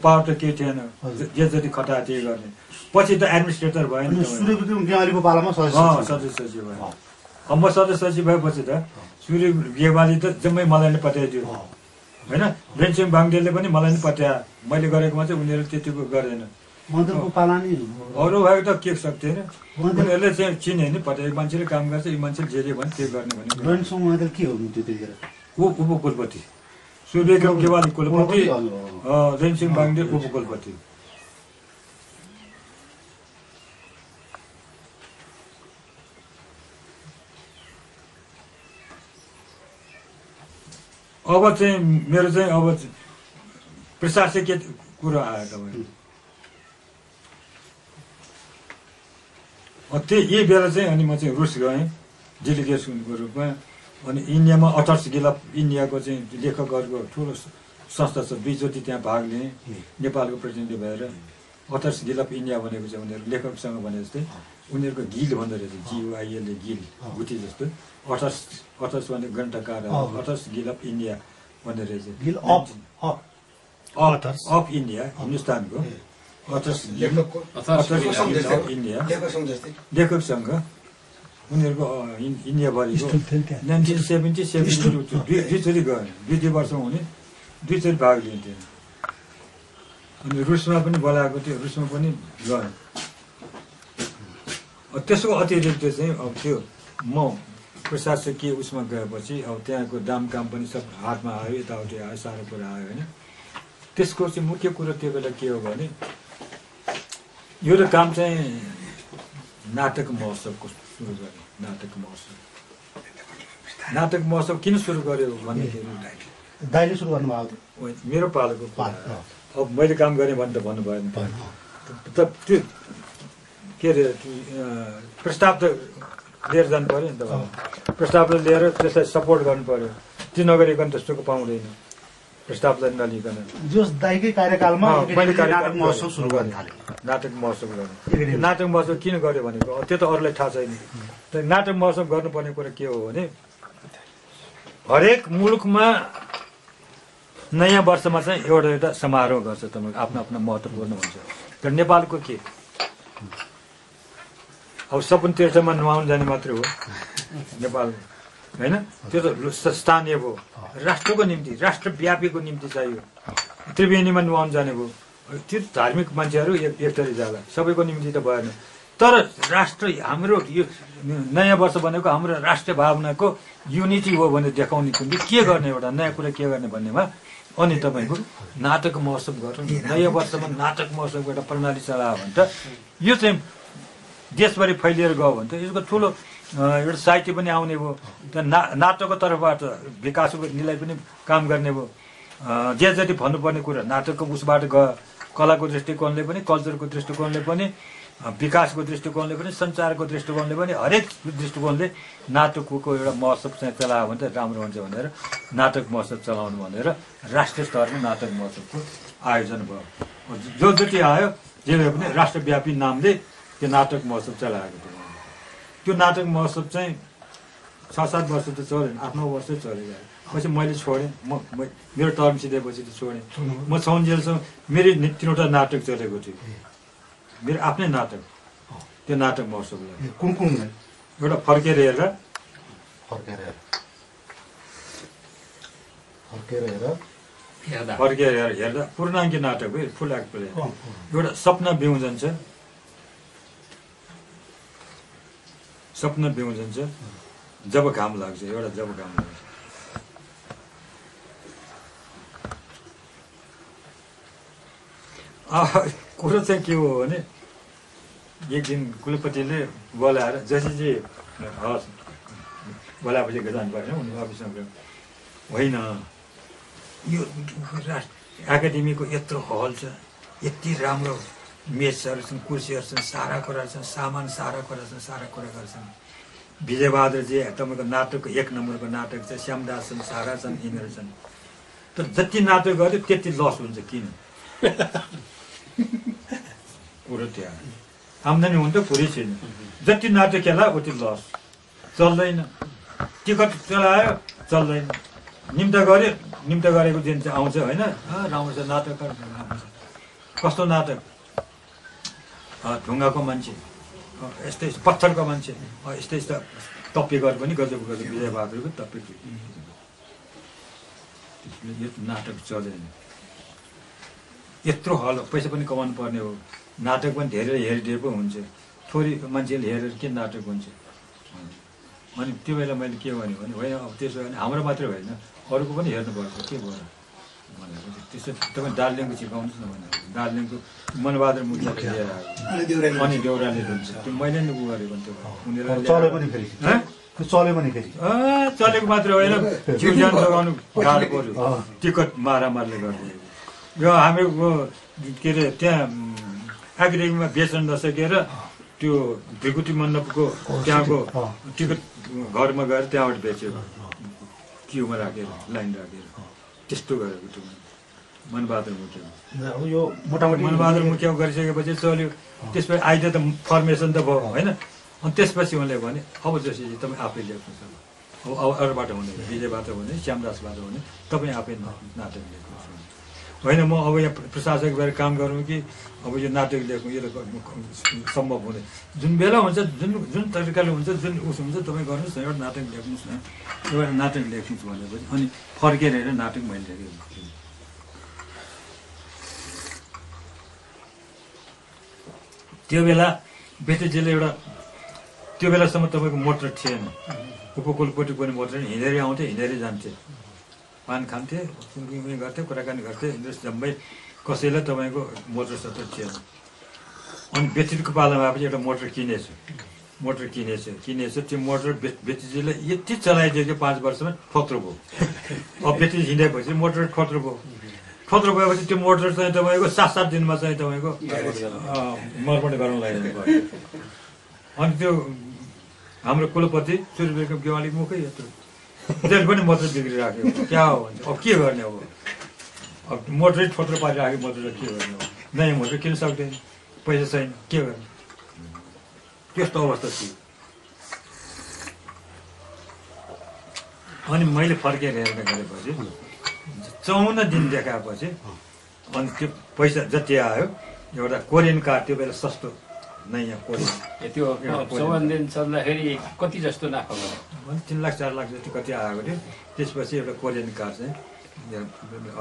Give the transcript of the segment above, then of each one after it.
Power त केही थिएन, जे जति खटाए त्यही गर्ने। पछि त एडमिनिस्ट्रेटर भयो नि, सूर्यविक्रम गेवालीको पालामा सदस्य सचिव भयो। म सदस्य सचिव भएपछि त सूर्य गेवाली त जम्मै मलाई नै पत्याइदियो होइन। रेन्सिङ बाङ्देलले पनि मलाई नै पत्याए, मैले गरेकोमा चाहिँ उनीहरूले त्यतिको गर्दैन। मन्त्रीको पाला नि अरू भएको त के सक्थेन, उनीहरूले चाहिँ चिने नि पत्याए, मान्छेले काम गर्छ, यी मान्छेले जे भने त्यो गर्ने भने। रेन्सिङ बाङ्देल के हो त्यतिखेर? उपकुलपति, सूर्यविक्रम गेवाली कुलपति, रेन्सिङ बाङ्देल उपकुलपति। अब चाहिँ मेरो चाहिँ अब प्रशासकीय कुरो आयो तपाईँ। त्यही यही बेला चाहिँ अनि म चाहिँ रुस गएँ डेलिगेसनको रूपमा। अनि इन्डियामा अथर्स गिलअप इन्डियाको चाहिँ लेखकहरूको ठुलो संस्था छ, दुईचोटि त्यहाँ भाग लिएँ नेपालको प्रतिनिधि भएर। अथर्स गिलअप इन्डिया भनेको चाहिँ उनीहरू लेखकसँग भने जस्तै उनीहरूको गिल भन्दो रहेछ, जियुआइएलले गिल, गुठी जस्तो। अथर्स भने ग्रन्थकार, अथर्स गिलअप इन्डिया भन्ने रहेछ, गिल अफ इन्डिया, हिन्दुस्तानको अथर्स अफ इन्डिया लेखक सङ्घ। उनीहरूको इन्डियाभरिको 1977 दुईचोटि गयो, दुई वर्षमा हुने, दुईचोटि भाग लिन्थ्यो। अनि रुसमा पनि बोलाएको थियो, रुसमा पनि गयो। त्यसको अतिरिक्त चाहिँ अब त्यो म प्रशासकीय उसमा गएपछि अब त्यहाँको दाम काम पनि सब हातमा आयो, यताउति आयो, साह्रो कुरा आयो होइन। त्यसको चाहिँ मुख्य कुरो त्यो बेला के हो भने यो त काम चाहिँ नाटक महोत्सवको सुरु गर्यो। नाटक महोत्सव किन सुरु गर्यो भन्दाखेरि दाइले सुरु गर्नुभएको थियो, मेरो पालोको। अब मैले काम गरेँ भने त भन्नु भएन त, त्यो के अरे प्रस्ताव त लिएर जानु पऱ्यो नि त। प्रस्तावलाई लिएर त्यसलाई सपोर्ट गर्नु पऱ्यो, त्यो नगरिकन त्यस्तोको पाउँदैन, प्रस्तावलाई नलिकन। जस दाइकै कार्यकालमा मैले नाटक महोत्सव सुरु गर्ने थाले। नाटक महोत्सव गर्ने, नाटक महोत्सव किन गर्यो भनेको त्यो त अरूलाई थाहा छैन। नाटक महोत्सव गर्नुपर्ने कुरा के हो भने हरेक मुलुकमा नयाँ वर्षमा चाहिँ एउटा समारोह गर्छ, तपाईँको आफ्नो आफ्नो महत्त्वपूर्ण हुन्छ। तर नेपालको के अब सपन तीर्थमा नुहाउनु जाने मात्रै हो नेपाल होइन, त्यो त स्थानीय भयो। राष्ट्रको निम्ति, राष्ट्रव्यापीको निम्ति चाहियो। त्रिवेणीमा नुहाउनु जाने भयो, त्यो धार्मिक मान्छेहरू एक थरी जाला, सबैको निम्ति त भएन। तर राष्ट्र हाम्रो यो नयाँ वर्ष भनेको हाम्रो राष्ट्रिय भावनाको युनिटी हो भने देखाउने कुन के गर्ने, एउटा नयाँ कुरा के गर्ने भन्नेमा अनि तपाईँको नाटक महोत्सव गर्नु। नयाँ वर्षमा नाटक महोत्सवको एउटा प्रणाली चलायो भने त यो चाहिँ देशभरि फैलिएर गयो भने त यसको ठुलो एउटा साहित्य पनि आउने भयो। नाटकको तर्फबाट विकासको निलाई पनि काम गर्ने भयो। जे जति भन्नुपर्ने कुरा नाटकको उसबाट गयो, कलाको दृष्टिकोणले पनि, कल्चरको दृष्टिकोणले पनि, विकासको दृष्टिकोणले पनि, सञ्चारको दृष्टिकोणले पनि, हरेक दृष्टिकोणले नाटकको एउटा महोत्सव चाहिँ चलायो भने त राम्रो हुन्छ भनेर नाटक महोत्सव चलाउनु भनेर राष्ट्रिय स्तरमा नाटक महोत्सवको आयोजन भयो। जो जति आयो जे भए पनि राष्ट्रव्यापी नामले त्यो नाटक महोत्सव चलाएको थियो। त्यो नाटक महोत्सव चाहिँ 6-7 वर्ष त चलेन, 8-9 वर्षै चलेको। पछि मैले छोडेँ, मेरो टर्म सिधेपछि त छोडेँ। म छौन्जेलसम्म मेरो 3वटा नाटक चलेको थियो, मेरो आफ्नै नाटक। त्यो नाटक महोत्सवलाई कुन एउटा फर्केर हेरेर हेर्दा पूर्णाङ्गी नाटक हो, फुल एक्ट प्ले। एउटा सपना बिउजन छ, सपना बिउजन छ, जब घाम लाग्छ, एउटा जब घाम लाग्छ। कुरो चाहिँ के हो भने एक दिन कुलपतिले बोलाएर जसरी हस् बोलाएपछि जानु परेन उनी अफिसमा गयो। होइन यो एकाडेमीको यत्रो हल छ, यति राम्रो मेचहरू छन्, कुर्सीहरू छन्, सारा कुराहरू छन्, सामान सारा कुरा छन्, सारा कुरा गर्छन्। विजयबहादुरजी तपाईँको नाटकको 1 नम्बरको नाटक छ, श्यामदास छन्, सारा छन्, यिनीहरू छन्। तर जति नाटक गर्यो त्यति लस हुन्छ। किन कुरो त्यहाँ आम्दानी हुन त पुरै छैन। जति नाटक खेला उति लस, चल्दैन। टिकट चलायो चल्दैन, निम्ता गऱ्यो, निम्ता गरेको दिन चाहिँ आउँछ होइन, राम्रो छ नाटक कस्तो नाटक ढुङ्गाको मान्छे यस्तै पत्थरको मान्छे यस्तै यस्ता टप्पेकर पनि गजब विजयबहादुरको टप्पेको यो नाटक चलेन यत्रो हल पैसा पनि कमाउनु पर्ने हो नाटक पनि धेरै हेरिदिए पो हुन्छ थोरै मान्छेले हेरेर के नाटक हुन्छ अनि त्यो बेला मैले के भने होइन अब त्यसो भने हाम्रो मात्रै होइन अरूको पनि हेर्नुपर्छ के भयो भनेपछि त्यसो तपाईँ दार्जिलिङको सिकाउनुहोस् न भने दार्जिलिङको मनबहादुर मुखियाले लिएर आयो अनि देउराले हुन्छ त्यो मैले नि उ गरेको त्यो उनीहरूलाई चलेको मात्र होइन जिउ ज्यान जोगाउनु गाह्रो पर्यो टिकट मारामारले गर्दै यो हाम्रो के अरे त्यहाँ आगरेगीमा बेच्न नसकेर त्यो भिकुटी मण्डपको त्यहाँको टिकट घरमा गएर त्यहाँबाट बेच्यो क्युमा राखेर लाइन राखेर त्यस्तो गरेको त्यो मनबहादुर मुखिया यो मोटामोटी मनबहादुर मुखिया गरिसकेपछि चल्यो त्यसपछि अहिले त फर्मेसन त भयो होइन अनि त्यसपछि उनले भने अब जसरी तपाईँ आफै लेख्नुहोस् अब अरूबाट हुने विजयबाट हुने श्यामदासबाट हुने तपाईँ आफै नाटक लेख्नुहोस् होइन म अब यहाँ प्रशासक भएर काम गरौँ कि अब यो नाटक लेखौँ यो सम्भव हुने जुन बेला हुन्छ जुन तरिकाले हुन्छ जुन उस हुन्छ तपाईँ गर्नुहोस् न एउटा नाटक लेख्नुहोस् न एउटा नाटक लेख्नुहोस् भनेपछि अनि फर्केर हेरेर नाटक मैले लेखेँ त्यो बेला बेटेजीले एउटा त्यो बेलासम्म तपाईँको मोटर थिएन उपकुलपट्टि पनि मोटर हिँडेरै आउँथे हिँडेरै जान्थे पान खान्थे उयो गर्थे कुराकानी गर्थे जम्मै कसैलाई तपाईँको मोटर सटर थिएन अनि बेटीको पालामा आएपछि एउटा मोटर किनेछ त्यो मोटर बेटीजीले यति चलाइदियो कि 5 वर्षमा खत्रो भयो अब बेटी हिँडेपछि मोटर खत्रो भएपछि त्यो मोटर चाहिँ तपाईँको 7 दिनमा चाहिँ तपाईँको मर्मत गराउन लाग्यो अनि त्यो हाम्रो कुलपति सूर्यको गेवाली मुखै यत्रो त्यसले पनि मोटर बिग्रिराख्यो क्या हो भन्छ अब के गर्ने अब मोटरै ठोत्रो पारिराख्यो मोटर के गर्ने हो नयाँ मोटर किन्न सक्दैन पैसा छैन के गर्ने त्यस्तो अवस्था थियो अनि मैले फर्केर हेर्न गएपछि 54 दिन देखाएपछि अनि त्यो पैसा जति आयो एउटा कोरियन कार त्यो बेला सस्तो नयाँ कोरियन त्यो 54 दिन चल्दाखेरि कति जस्तो नाफा भयो 3 लाख 4 लाख जति कति आएको थियो त्यसपछि एउटा कोरियन कार चाहिँ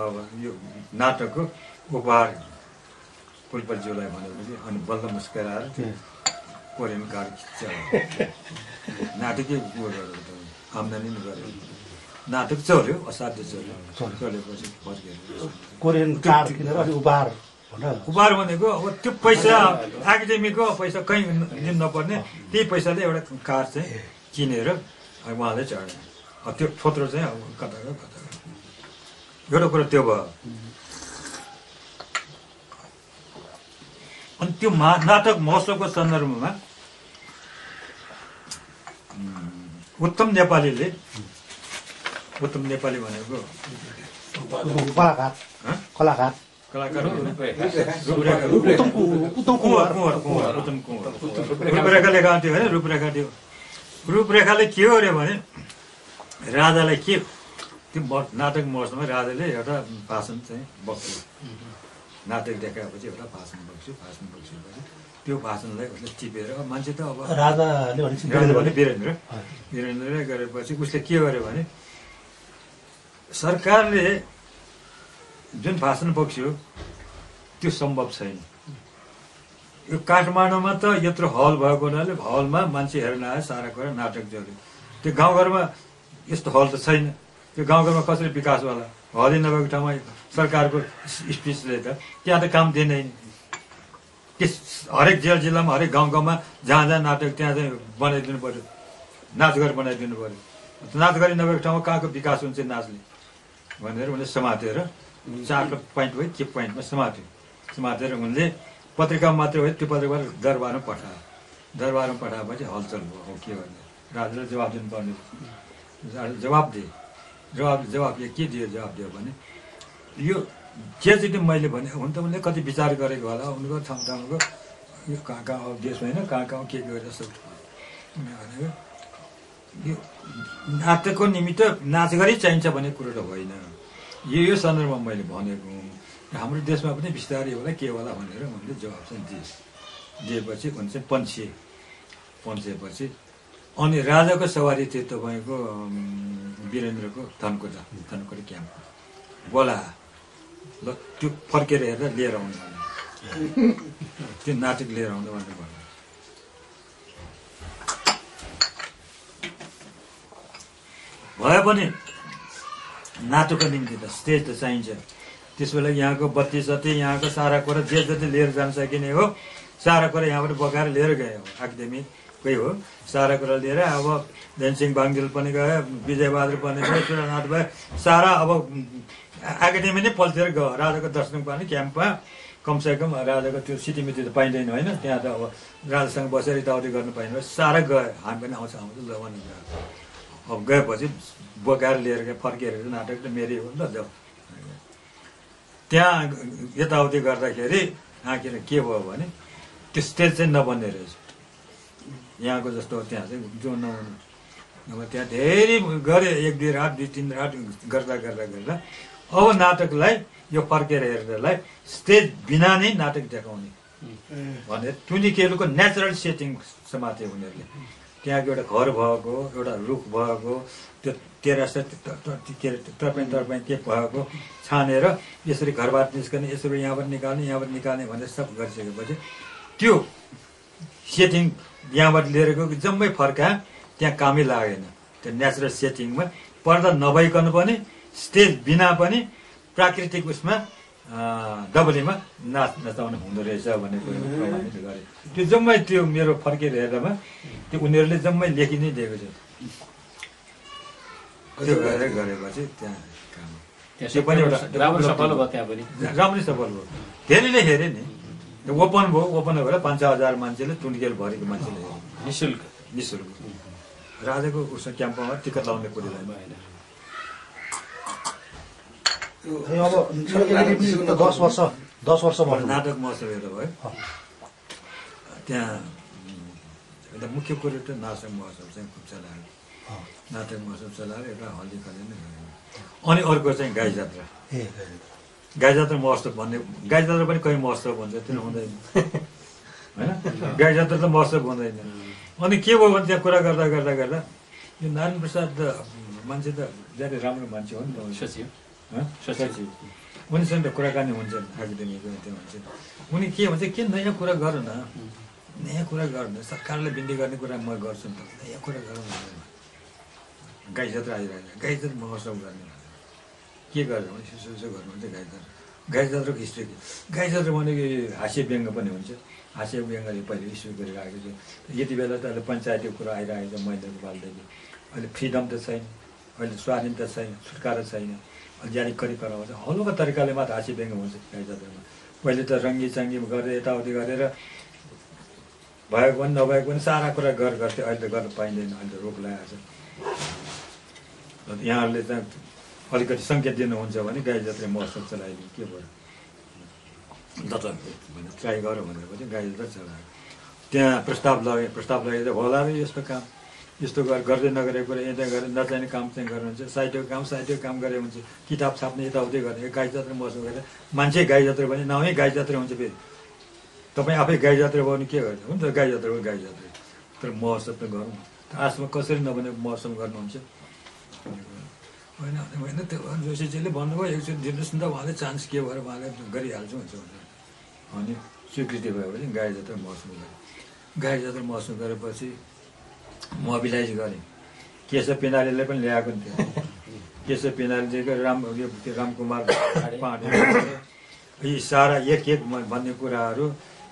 अब यो नाटकको उपहार कुलपतिज्यूलाई भनेपछि अनि बल्ल मुस्कुराएर कोरियन कार खिच्यो नाटकै उयो गरेर आम्दानी नि गर्यो नाटक चल्यो असाध्य चलेपछि फर्केर कोरियन कार किनेर अनि उपहार भनेको अब त्यो पैसा एकाडेमीको पैसा कहीँ दिन नपर्ने त्यही पैसाले एउटा कार चाहिँ किनेर उहाँले चढ्यो त्यो थोत्रो चाहिँ अब कता एउटा कुरा त्यो भयो अनि त्यो नाटक महोत्सवको सन्दर्भमा उत्तम नेपाली भनेको कलाकार रूपरेखा लेखाउँथ्यो होइन रूपरेखाले के हो अरे भने राजालाई के त्यो नाटक महोत्सवमा राजाले एउटा भाषण चाहिँ बक्स्यो नाटक देखाएपछि एउटा भाषण बक्स्यो त्यो भाषणलाई उसले टिपेर मान्छे त अब राजाले भने वीरेन्द्रले गरेपछि उसले के गर्यो भने सरकारले जुन भाषण बक्स्यो त्यो सम्भव छैन यो काठमाडौँमा त यत्रो हल भएको हुनाले हलमा मान्छे हेर्न आयो सारा कुरा नाटक जल्यो त्यो गाउँघरमा यस्तो हल त छैन त्यो गाउँघरमा कसरी विकास होला हलै नभएको ठाउँमा सरकारको स्पिचले त त्यहाँ त काम दिँदैन त्यस हरेक जिल्लामा हरेक गाउँमा जहाँ नाटक त्यहाँ चाहिँ बनाइदिनु पर्यो नाचघर बनाइदिनु पर्यो नाचघर नभएको ठाउँमा कहाँको विकास हुन्छ नाचले भनेर उनले समातेर 4 पोइन्ट भयो के पोइन्टमा समातेर उनले पत्रिकामा मात्रै हो त्यो पत्रिकाबाट दरबारमा पठाएपछि हलचल भयो अब के गर्ने राजाले जवाब दिनुपर्ने जवाब के दियो भने यो जेचोटि मैले भने हुन त उनले कति विचार गरेको होला उनको ठाउँको यो कहाँ देश होइन कहाँ के गरेर सब भनेको यो नाटकको निमित्त नाचगरी चाहिन्छ भन्ने कुरो त होइन यो सन्दर्भमा मैले भनेको हाम्रो देशमा पनि बिस्तारै होला के होला भनेर उनले जवाब चाहिँ दिएपछि उनी चाहिँ पन्सेपछि अनि राजाको सवारी थियो तपाईँको वीरेन्द्रको धनकोटा क्याम्प बोला ल त्यो फर्केर हेरेर लिएर आउनु त्यो नाटक लिएर आउँदा भनेर भन्नु भए पनि नाटकको निम्ति त स्टेज त चाहिन्छ। त्यस बेला यहाँको बत्ती सत्ती यहाँको सारा कुरा जे जति लिएर जान सकिने हो सारा कुरा यहाँबाट बोकाएर लिएर गए हो। एकाडेमीकै हो सारा कुरा लिएर अब धनसिंह बाङ्देल पनि गयो, विजयबहादुर पनि गयो, सूर्यनाथ भयो, सारा अब एकाडेमी नै पल्टेर गयो। राजाको दर्शन पाउने क्याम्पमा कमसेकम राजाको त्यो सिटीमिटी त पाइँदैन होइन, त्यहाँ त अब राजासँग बसेर यताउति गर्नु पाइँदैन। सारा गयो, हामी पनि आउँछ ल भने गयो। अब गएपछि बोकाएर लिएर गए, फर्केर नाटक त मेरै हो नि त जाऊ। त्यहाँ यताउति गर्दाखेरि आखिर के भयो भने त्यो स्टेज चाहिँ नबन्ने रहेछ यहाँको जस्तो। त्यहाँ चाहिँ जो नहुनु अब त्यहाँ धेरै गरे, 1-2 रात 2-3 रात गर्दा अब नाटकलाई यो फर्केर हेर्दालाई स्टेज बिना नै नाटक देखाउने भनेर टुनिखेलको नेचुरल सेटिङ समाते उनीहरूले। त्यहाँको एउटा घर भएको, एउटा रुख भएको, त्यो टेरेस तपाईँ के भएको छानेर यसरी घरबाट निस्कने, यसरी यहाँबाट निकाल्ने भनेर सब गरिसकेपछि त्यो सेटिङ यहाँबाट लिएर गएको जम्मै फर्का, त्यहाँ कामै लागेन। त्यो नेचुरल सेटिङमा पर्दा नभइकन पनि स्टेज बिना पनि प्राकृतिक उसमा डबलीमा नचाउनु हुँदो रहेछ भन्ने कुरो प्रमाणित गरे। त्यो जम्मै त्यो मेरो फर्केर हेर्दामा त्यो उनीहरूले जम्मै लेखि नै दिएको छ। त्यो गरेपछि त्यहाँ त्यो पनि एउटा राम्रो सफल भयो। त्यहाँ पनि राम्रै सफल भयो, धेरैले हेरे नि। ओपन भयो, ओपन भएर 5,000 मान्छेले टुनिखेल भरेको मान्छेले निःशुल्क राजाको उसमा क्याम्पमा टिकट लाउने कुरोलाई भएन। अब 10 वर्ष भयो नाटक महोत्सव हेर्दा भयो। त्यहाँ एउटा मुख्य कुरो त नाटक महोत्सव चाहिँ खुब चलायो, नाटक महोत्सव चलाएर एउटा हल्दी खल्दी नै गऱ्यो। अनि अर्को चाहिँ गाई जात्रा। गाई जात्रा महोत्सव भन्ने, गाई जात्रा पनि कहीँ महोत्सव भन्छ, त्यो हुँदैन होइन। गाई जात्रा त महोत्सव हुँदैन। अनि के भयो भने त्यहाँ कुरा गर्दा यो नारायण प्रसाद मान्छे त धेरै राम्रो मान्छे हो नि त, सचिव उनीसँग त कुराकानी हुन्छ एकाडेमीको त्यो हुन्छ। उनी के भन्छ, के नयाँ कुरा गर न, नयाँ कुरा गर्नु, सरकारले बिन्ती गर्ने कुरा म गर्छु नि त, नयाँ कुरा गरौँ न। गाई जात्रा आइरहेको, गाई जात्रा महोत्सव गर्ने के गर्छ भने यसो गर्नुहुन्छ गाई जात्राको हिस्ट्री। गाई जात्रा भनेको हास्य व्यङ्ग पनि हुन्छ, हास्य व्यङ्गले पहिले इस्यु गरिरहेको छ। यति बेला त अहिले पञ्चायतको कुरा आइरहेको छ महिलाको बालदेखि। अहिले फ्रिडम त छैन, अहिले स्वाधीनता छैन, छुटकारा छैन, जारी कराउँछ। हलुका तरिकाले मात्र हास्य व्यङ्ग हुन्छ गाई जात्रामा। पहिले त रङ्गी चङ्गी गरेर यताउति गरेर भएको पनि नभएको पनि सारा कुरा गर्थ्यो। अहिले त गर्न पाइँदैन, अहिले त रोक लगाएको छ। यहाँहरूले त अलिकति सङ्केत दिनुहुन्छ भने गाई जात्रा महोत्सव चलाइदिनु, के भयो भनेर ट्राई गरौँ भनेर पनि गाई जात्रा चलायो। त्यहाँ प्रस्ताव लगेर होला र यस्तो काम यस्तो गर्दै नगरेको कुरा यता गरेर नचाहिने काम चाहिँ गर्नुहुन्छ। साहित्यको काम गरे हुन्छ, किताब छाप्ने यताउति गर्ने। गाई जात्रा महोत्सव गरेर मान्छे गाई जात्रा भने नामै गाई जात्रा हुन्छ। फेरि तपाईँ आफै गाई जात्रा भयो भने के गर्छ, हुन्छ गाई जात्रा हो, गाई जात्रा। तर महोत्सव त गरौँ, आजमा कसरी नभने महोत्सव गर्नुहुन्छ होइन त्यो जोशीजीले भन्नुभयो एकचोटि दिनुहोस् न त, उहाँले चान्स के भएर उहाँले गरिहाल्छु हुन्छ भनेर। अनि स्वीकृति भयो भने गाई जात्रा महोत्सव गरेँ। गाई जात्रा महोत्सव गरेपछि मोबिलाइज गरेँ। केशव पिनारीले पनि ल्याएको थियो। केशव पिनारीजीको रामकुमार पाण्डे यी सारा एक भन्ने कुराहरू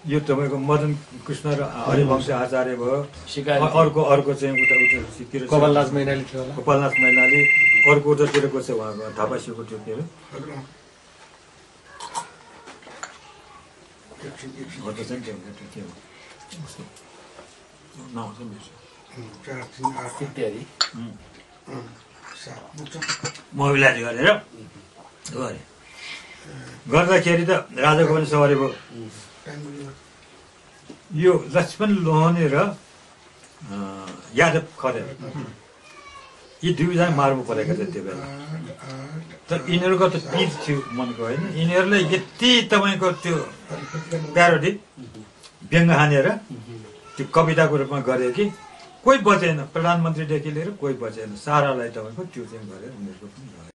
यो तपाईँको मदन कृष्ण र हरिवंश आचार्य भयो। अर्को चाहिँ उतातिर कमलनाथ मैनाली थियो होला, गोपालनाथ मैनाली। अर्को उतातिरको चाहिँ उहाँको थापासीको थियो के इत्यादि मोबिलाइज गरेर गरेँ। गर्दाखेरि त राजाको पनि सवारी भयो। यो लक्ष्मण लोहनी र यादव खरेल यी दुईजना मार्नु परेको थियो त्यो बेला। तर यिनीहरूको त पिर थियो मनको होइन, यिनीहरूले यति तपाईँको त्यो प्यारोडी व्यङ्ग हानेर त्यो कविताको रूपमा गरे कि कोही बचेन, प्रधानमन्त्रीदेखि लिएर कोही बचेन, सारालाई तपाईँको त्यो चाहिँ गरेर उनीहरूको पनि